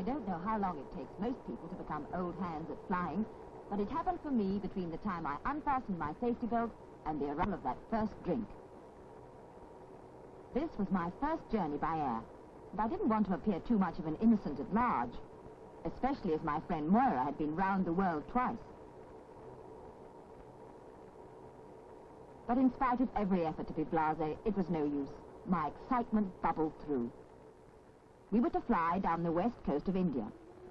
don't know how long it takes most people to become old hands at flying, but it happened for me between the time I unfastened my safety belt and the arrival of that first drink. This was my first journey by air, and I didn't want to appear too much of an innocent at large, especially as my friend Moira had been round the world twice. But in spite of every effort to be blasé, it was no use. My excitement bubbled through. We were to fly down the west coast of India,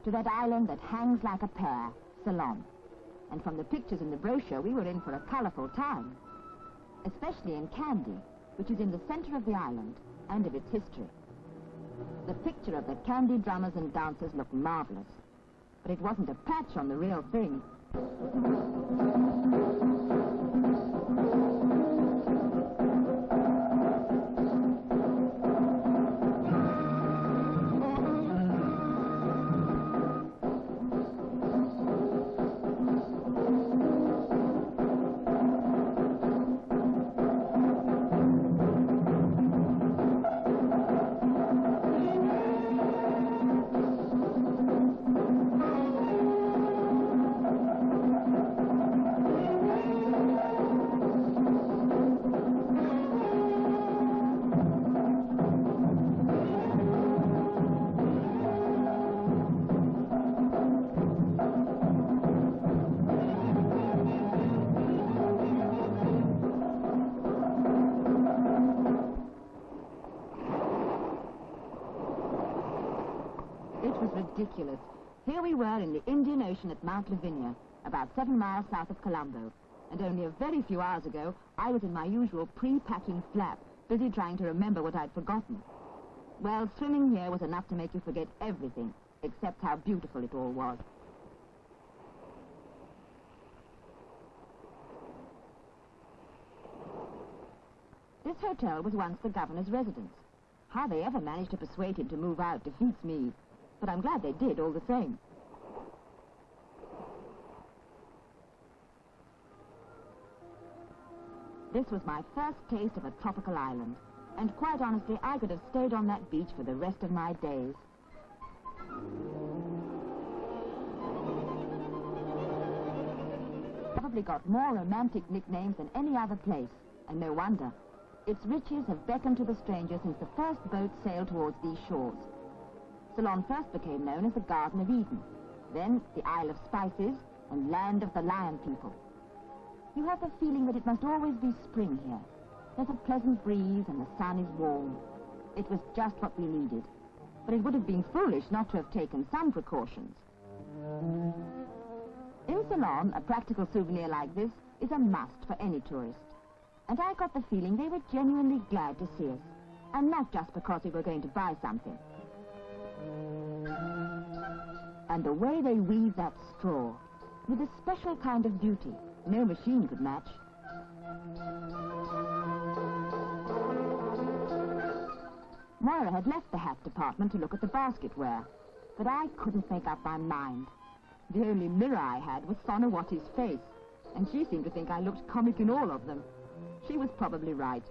to that island that hangs like a pear, Ceylon. And from the pictures in the brochure, we were in for a colourful time, especially in Kandy, which is in the centre of the island and of its history. The picture of the Kandy drummers and dancers looked marvellous, but it wasn't a patch on the real thing. Ridiculous. Here we were in the Indian Ocean at Mount Lavinia, about 7 miles south of Colombo, and only a very few hours ago I was in my usual pre-packing flap, busy trying to remember what I'd forgotten. Well, swimming here was enough to make you forget everything, except how beautiful it all was. This hotel was once the governor's residence. How they ever managed to persuade him to move out defeats me, but I'm glad they did all the same. This was my first taste of a tropical island, and quite honestly, I could have stayed on that beach for the rest of my days. Probably got more romantic nicknames than any other place, and no wonder. Its riches have beckoned to the stranger since the first boat sailed towards these shores. Ceylon first became known as the Garden of Eden, then the Isle of Spices and Land of the Lion People. You have the feeling that it must always be spring here. There's a pleasant breeze and the sun is warm. It was just what we needed, but it would have been foolish not to have taken some precautions. In Ceylon, a practical souvenir like this is a must for any tourist, and I got the feeling they were genuinely glad to see us, and not just because we were going to buy something. And the way they weave that straw, with a special kind of beauty no machine could match. Moira had left the hat department to look at the basketware, but I couldn't make up my mind. The only mirror I had was Sonawati's face, and she seemed to think I looked comic in all of them. She was probably right.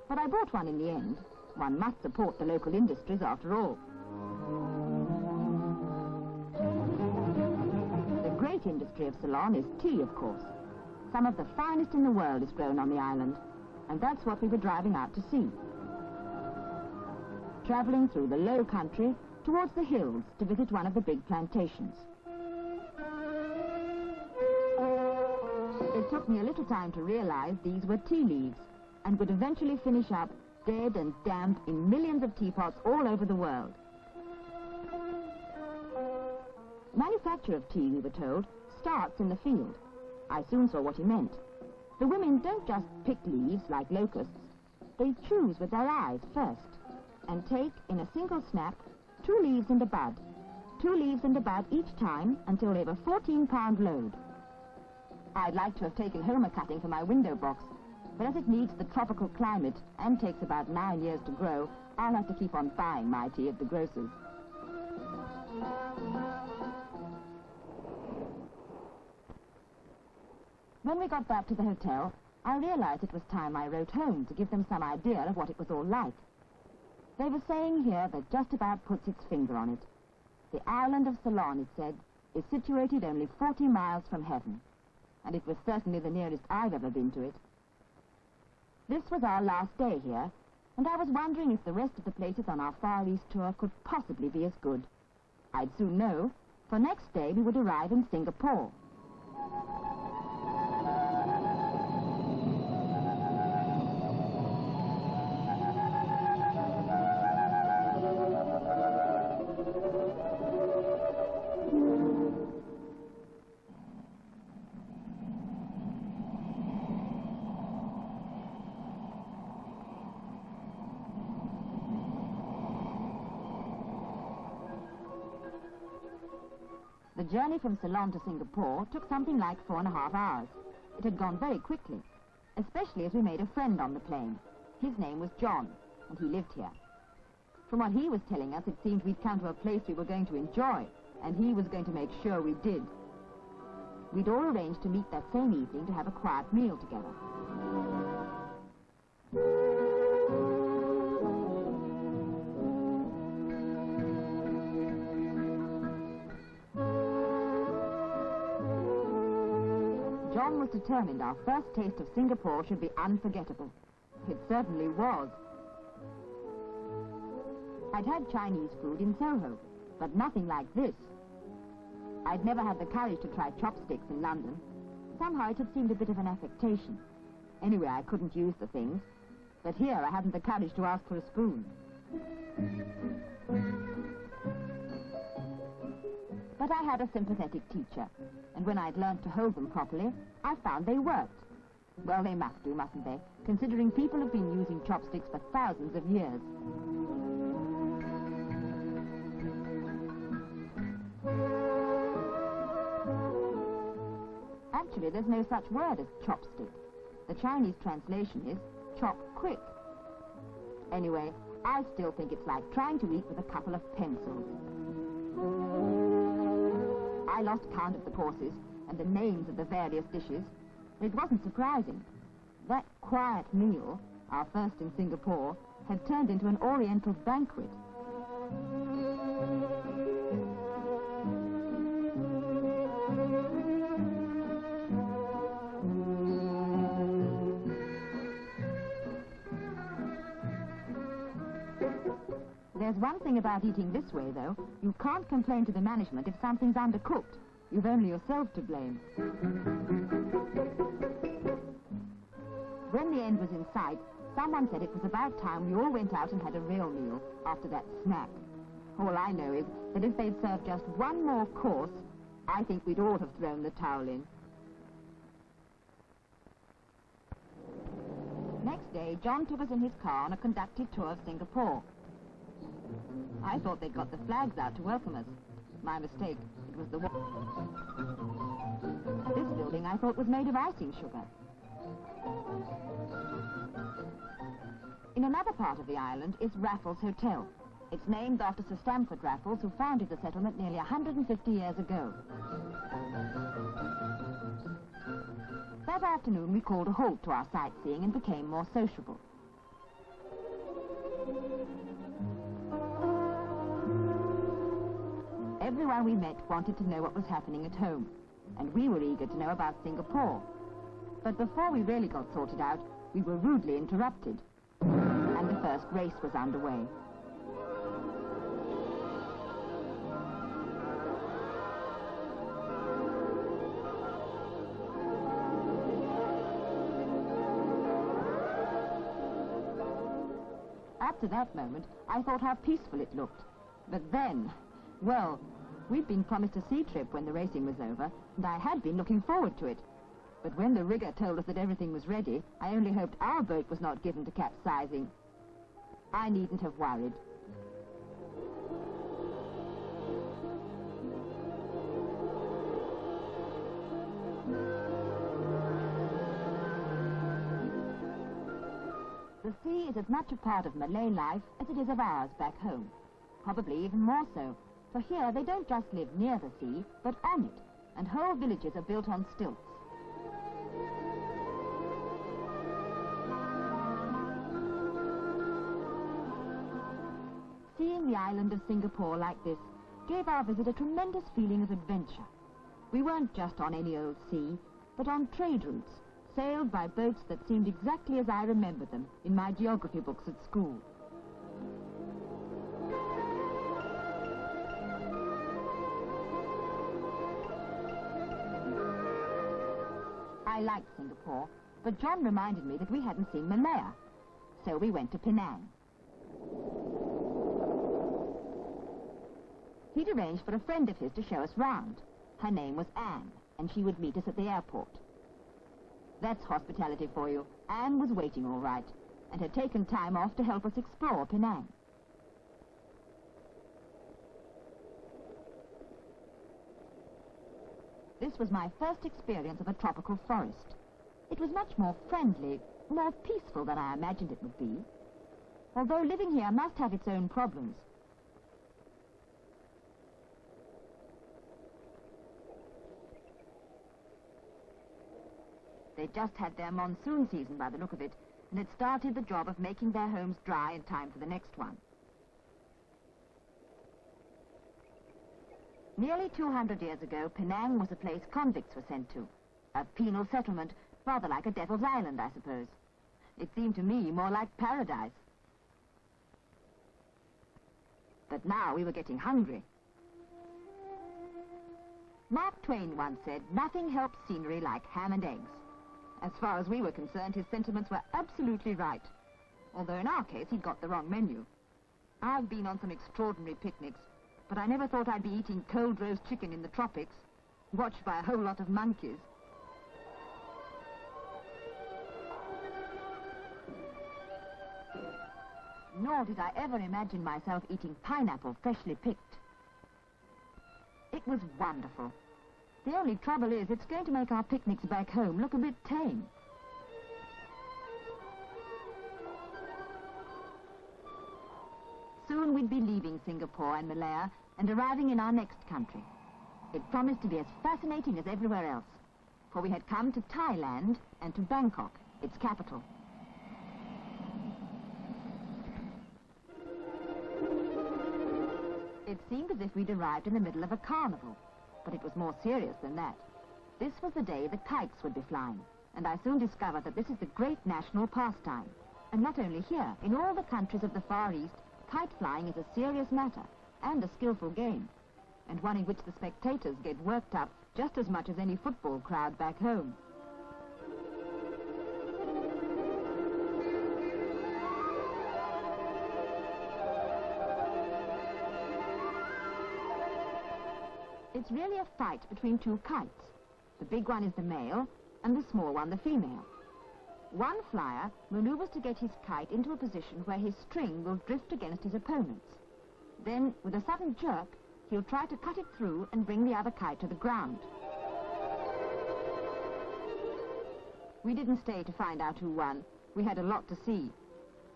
But I bought one in the end. One must support the local industries after all. The great industry of Ceylon is tea, of course. Some of the finest in the world is grown on the island, and that's what we were driving out to see. Traveling through the low country towards the hills to visit one of the big plantations. It took me a little time to realize these were tea leaves and would eventually finish up dead and damp in millions of teapots all over the world. Manufacture of tea, we were told, starts in the field. I soon saw what he meant. The women don't just pick leaves like locusts. They choose with their eyes first and take, in a single snap, 2 leaves and a bud. 2 leaves and a bud each time until they've a 14-pound load. I'd like to have taken home a cutting for my window box, but as it needs the tropical climate and takes about 9 years to grow, I'll have to keep on buying my tea at the grocer's. When we got back to the hotel, I realized it was time I wrote home to give them some idea of what it was all like. They were saying here that just about puts its finger on it. The island of Ceylon, it said, is situated only 40 miles from heaven, and it was certainly the nearest I've ever been to it. This was our last day here, and I was wondering if the rest of the places on our Far East tour could possibly be as good. I'd soon know, for next day we would arrive in Singapore. The journey from Ceylon to Singapore took something like 4.5 hours. It had gone very quickly, especially as we made a friend on the plane. His name was John, and he lived here. From what he was telling us, it seemed we'd come to a place we were going to enjoy, and he was going to make sure we did. We'd all arranged to meet that same evening to have a quiet meal together. John was determined our first taste of Singapore should be unforgettable. It certainly was. I'd had Chinese food in Soho, but nothing like this. I'd never had the courage to try chopsticks in London. Somehow it had seemed a bit of an affectation. Anyway, I couldn't use the things, but here I hadn't the courage to ask for a spoon. But I had a sympathetic teacher, and when I'd learnt to hold them properly, I found they worked. Well, they must do, mustn't they, considering people have been using chopsticks for thousands of years. Actually, there's no such word as chopstick. The Chinese translation is chop quick. Anyway, I still think it's like trying to eat with a couple of pencils. I lost count of the courses and the names of the various dishes, but it wasn't surprising. That quiet meal, our first in Singapore, had turned into an oriental banquet. There's one thing about eating this way, though. You can't complain to the management if something's undercooked. You've only yourself to blame. When the end was in sight, someone said it was about time we all went out and had a real meal after that snack. All I know is that if they'd served just one more course, I think we'd all have thrown the towel in. Next day, John took us in his car on a conducted tour of Singapore. I thought they'd got the flags out to welcome us. My mistake. It was the This building I thought was made of icing sugar. In another part of the island is Raffles Hotel. It's named after Sir Stamford Raffles, who founded the settlement nearly 150 years ago. That afternoon we called a halt to our sightseeing and became more sociable. Everyone we met wanted to know what was happening at home, and we were eager to know about Singapore. But before we really got sorted out, we were rudely interrupted, and the first race was underway. Up to that moment, I thought how peaceful it looked. But then, well, we'd been promised a sea trip when the racing was over, and I had been looking forward to it. But when the rigger told us that everything was ready, I only hoped our boat was not given to capsizing. I needn't have worried. The sea is as much a part of Malay life as it is of ours back home. Probably even more so, for here they don't just live near the sea, but on it, and whole villages are built on stilts. Seeing the island of Singapore like this gave our visit a tremendous feeling of adventure. We weren't just on any old sea, but on trade routes, sailed by boats that seemed exactly as I remembered them in my geography books at school. I liked Singapore, but John reminded me that we hadn't seen Malaya, so we went to Penang. He'd arranged for a friend of his to show us round. Her name was Anne, and she would meet us at the airport. That's hospitality for you. Anne was waiting all right, and had taken time off to help us explore Penang. This was my first experience of a tropical forest. It was much more friendly, more peaceful than I imagined it would be. Although living here must have its own problems. They just had their monsoon season by the look of it, and had started the job of making their homes dry in time for the next one. Nearly 200 years ago, Penang was a place convicts were sent to. A penal settlement, rather like a devil's island, I suppose. It seemed to me more like paradise. But now we were getting hungry. Mark Twain once said, "Nothing helps scenery like ham and eggs." As far as we were concerned, his sentiments were absolutely right. Although in our case, he'd got the wrong menu. I've been on some extraordinary picnics, but I never thought I'd be eating cold roast chicken in the tropics, watched by a whole lot of monkeys. Nor did I ever imagine myself eating pineapple freshly picked. It was wonderful. The only trouble is, it's going to make our picnics back home look a bit tame. Soon we'd be leaving Singapore and Malaya and arriving in our next country. It promised to be as fascinating as everywhere else, for we had come to Thailand and to Bangkok, its capital. It seemed as if we'd arrived in the middle of a carnival, but it was more serious than that. This was the day the kites would be flying, and I soon discovered that this is the great national pastime. And not only here, in all the countries of the Far East, kite flying is a serious matter, and a skillful game, and one in which the spectators get worked up just as much as any football crowd back home. It's really a fight between two kites. The big one is the male, and the small one the female. One flyer maneuvers to get his kite into a position where his string will drift against his opponent's. Then, with a sudden jerk, he'll try to cut it through and bring the other kite to the ground. We didn't stay to find out who won. We had a lot to see,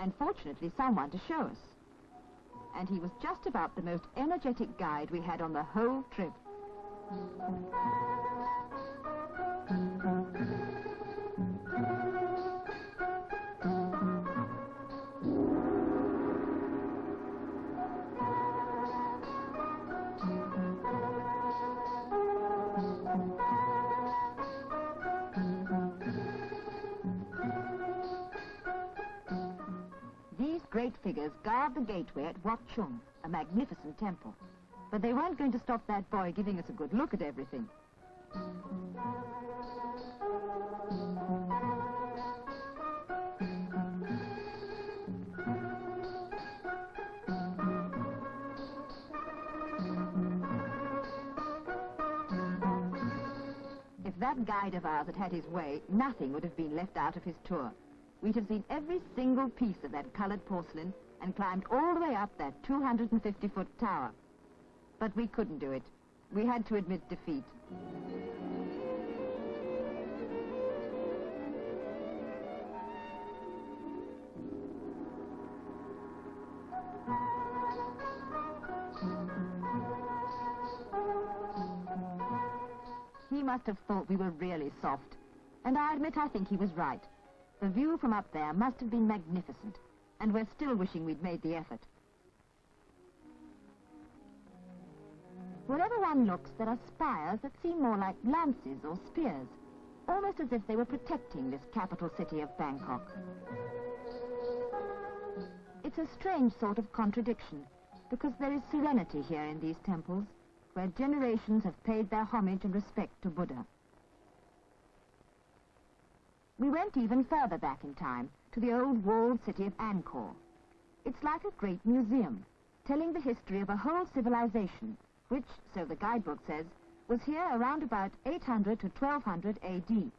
and fortunately someone to show us. And he was just about the most energetic guide we had on the whole trip. These great figures guard the gateway at Wat Chung, a magnificent temple. But they weren't going to stop that boy giving us a good look at everything. If that guide of ours had had his way, nothing would have been left out of his tour. We'd have seen every single piece of that colored porcelain and climbed all the way up that 250-foot tower. But we couldn't do it. We had to admit defeat. He must have thought we were really soft. And I admit I think he was right. The view from up there must have been magnificent. And we're still wishing we'd made the effort. Wherever one looks, there are spires that seem more like lances or spears, almost as if they were protecting this capital city of Bangkok. It's a strange sort of contradiction, because there is serenity here in these temples, where generations have paid their homage and respect to Buddha. We went even further back in time, to the old walled city of Angkor. It's like a great museum, telling the history of a whole civilization, which, so the guidebook says, was here around about 800 to 1200 AD.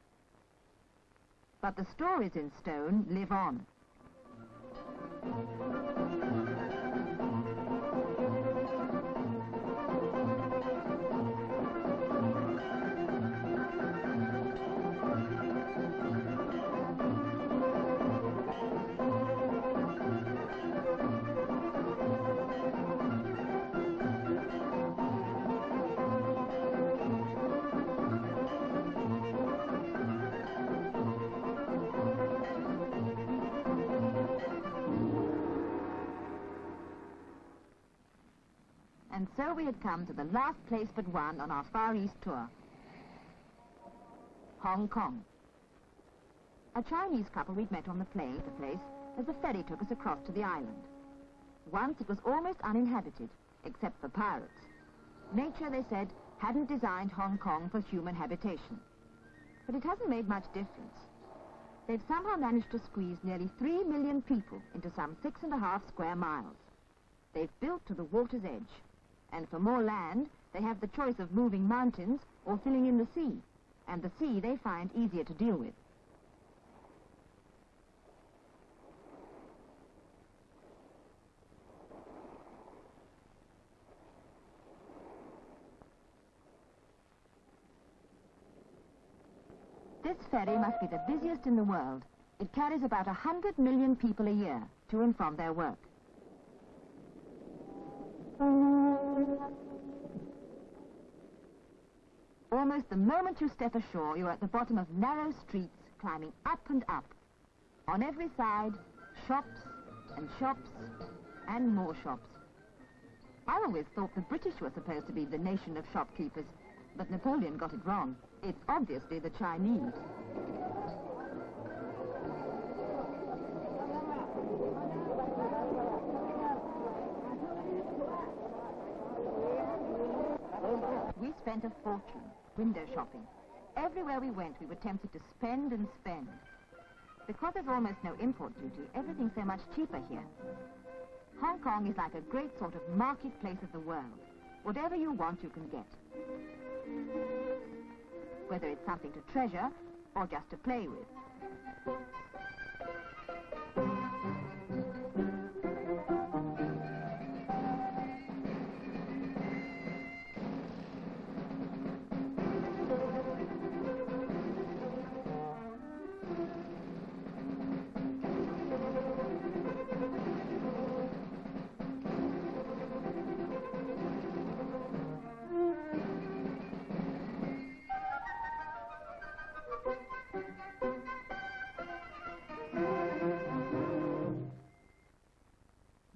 But the stories in stone live on. And so we had come to the last place but one on our Far East tour. Hong Kong. A Chinese couple we'd met on the place as the ferry took us across to the island. Once it was almost uninhabited, except for pirates. Nature, they said, hadn't designed Hong Kong for human habitation. But it hasn't made much difference. They've somehow managed to squeeze nearly 3 million people into some 6.5 square miles. They've built to the water's edge. And for more land, they have the choice of moving mountains or filling in the sea. And the sea they find easier to deal with. This ferry must be the busiest in the world. It carries about 100 million people a year to and from their work. Almost the moment you step ashore, you're at the bottom of narrow streets, climbing up and up. On every side, shops and more shops. I always thought the British were supposed to be the nation of shopkeepers, but Napoleon got it wrong. It's obviously the Chinese. We spent a fortune window shopping. Everywhere we went, we were tempted to spend and spend. Because there's almost no import duty, everything's so much cheaper here. Hong Kong is like a great sort of marketplace of the world. Whatever you want, you can get. Whether it's something to treasure or just to play with.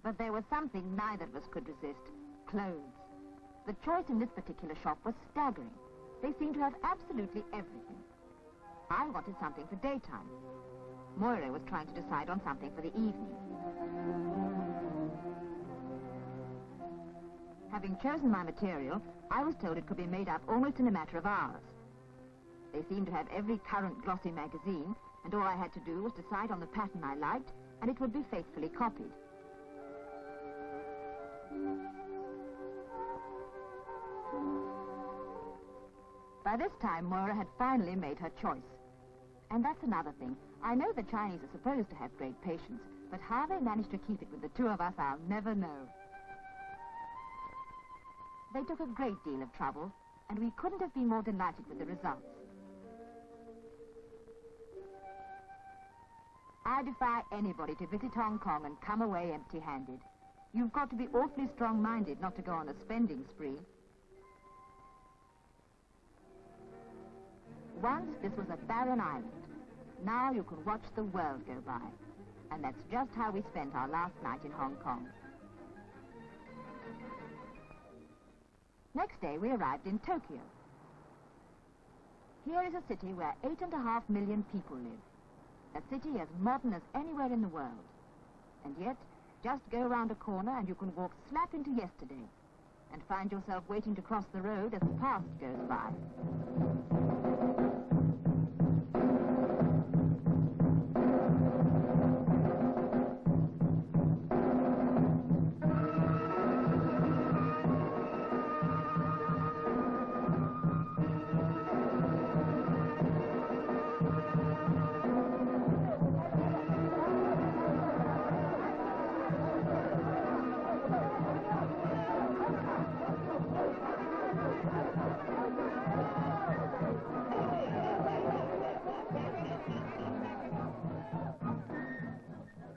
But there was something neither of us could resist. Clothes. The choice in this particular shop was staggering. They seemed to have absolutely everything. I wanted something for daytime. Moira was trying to decide on something for the evening. Having chosen my material, I was told it could be made up almost in a matter of hours. They seemed to have every current glossy magazine, and all I had to do was decide on the pattern I liked, and it would be faithfully copied. By this time, Moira had finally made her choice. And that's another thing. I know the Chinese are supposed to have great patience, but how they managed to keep it with the two of us, I'll never know. They took a great deal of trouble, and we couldn't have been more delighted with the results. I defy anybody to visit Hong Kong and come away empty-handed. You've got to be awfully strong-minded not to go on a spending spree. Once this was a barren island. Now you can watch the world go by. And that's just how we spent our last night in Hong Kong. Next day we arrived in Tokyo. Here is a city where 8.5 million people live. A city as modern as anywhere in the world. And yet, just go round a corner and you can walk slap into yesterday and find yourself waiting to cross the road as the past goes by.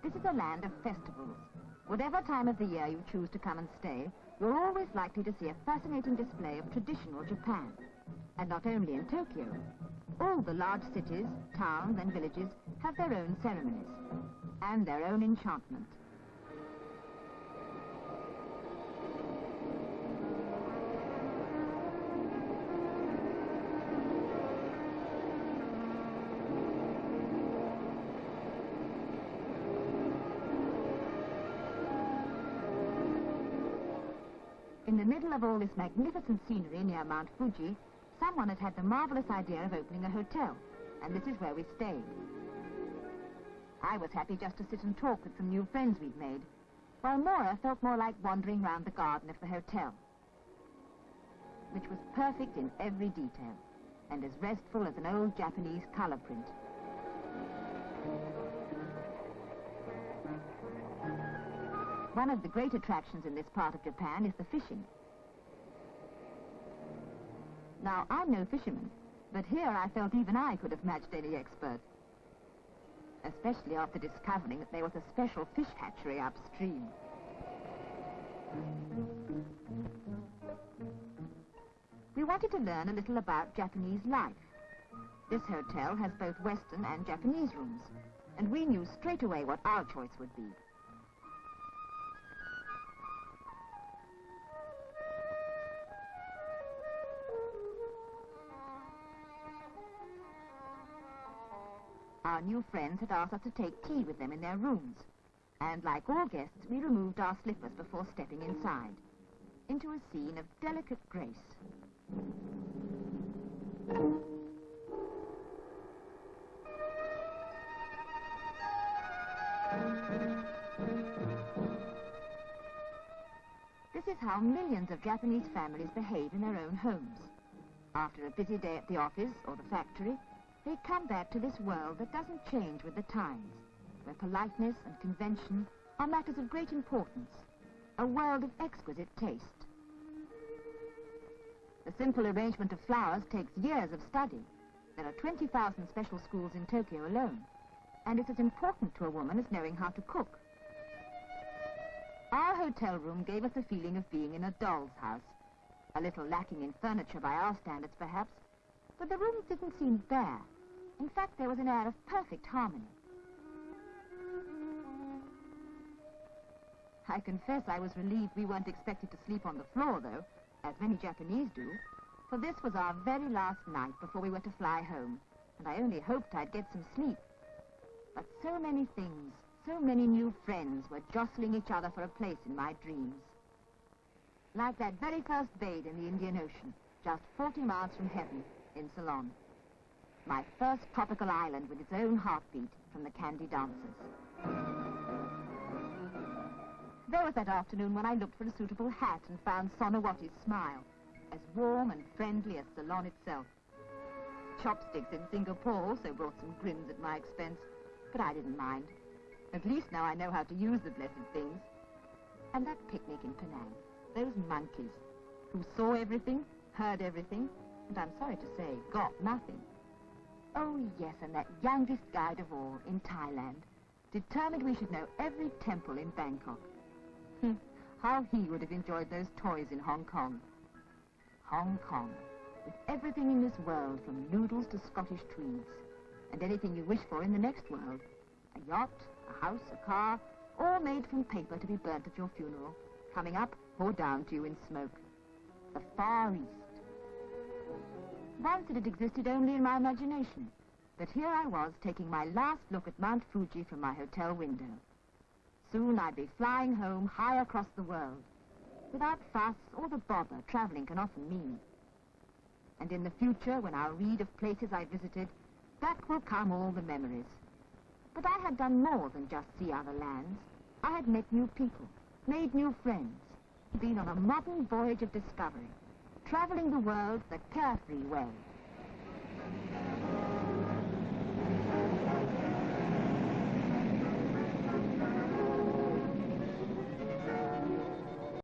This is a land of festivals. Whatever time of the year you choose to come and stay, you're always likely to see a fascinating display of traditional Japan. And not only in Tokyo. All the large cities, towns and villages have their own ceremonies and their own enchantment. In the middle of all this magnificent scenery near Mount Fuji, someone had had the marvelous idea of opening a hotel, and this is where we stayed. I was happy just to sit and talk with some new friends we'd made, while Maura felt more like wandering round the garden of the hotel, which was perfect in every detail, and as restful as an old Japanese color print. One of the great attractions in this part of Japan is the fishing. Now, I'm no fisherman, but here I felt even I could have matched any expert. Especially after discovering that there was a special fish hatchery upstream. We wanted to learn a little about Japanese life. This hotel has both Western and Japanese rooms, and we knew straight away what our choice would be. Our new friends had asked us to take tea with them in their rooms, and like all guests, we removed our slippers before stepping inside, into a scene of delicate grace. This is how millions of Japanese families behave in their own homes. After a busy day at the office or the factory, they come back to this world that doesn't change with the times, where politeness and convention are matters of great importance, a world of exquisite taste. The simple arrangement of flowers takes years of study. There are 20,000 special schools in Tokyo alone, and it's as important to a woman as knowing how to cook. Our hotel room gave us the feeling of being in a doll's house, a little lacking in furniture by our standards perhaps, but the rooms didn't seem bare. In fact, there was an air of perfect harmony. I confess I was relieved we weren't expected to sleep on the floor, though, as many Japanese do, for this was our very last night before we were to fly home, and I only hoped I'd get some sleep. But so many things, so many new friends were jostling each other for a place in my dreams. Like that very first bathe in the Indian Ocean, just 40 miles from heaven, in Ceylon. My first tropical island with its own heartbeat from the Kandy dancers. There was that afternoon when I looked for a suitable hat and found Sonawati's smile, as warm and friendly as Ceylon itself. Chopsticks in Singapore also brought some grins at my expense, but I didn't mind. At least now I know how to use the blessed things. And that picnic in Penang, those monkeys, who saw everything, heard everything, and I'm sorry to say, got nothing. Oh, yes, and that youngest guide of all, in Thailand, determined we should know every temple in Bangkok. How he would have enjoyed those toys in Hong Kong. Hong Kong, with everything in this world, from noodles to Scottish tweeds, and anything you wish for in the next world. A yacht, a house, a car, all made from paper to be burnt at your funeral, coming up or down to you in smoke. the Far East. Once it had existed only in my imagination, but here I was taking my last look at Mount Fuji from my hotel window. Soon I'd be flying home high across the world, without fuss or the bother traveling can often mean. And in the future, when I'll read of places I visited, back will come all the memories. But I had done more than just see other lands. I had met new people, made new friends, been on a modern voyage of discovery, traveling the world the carefree way.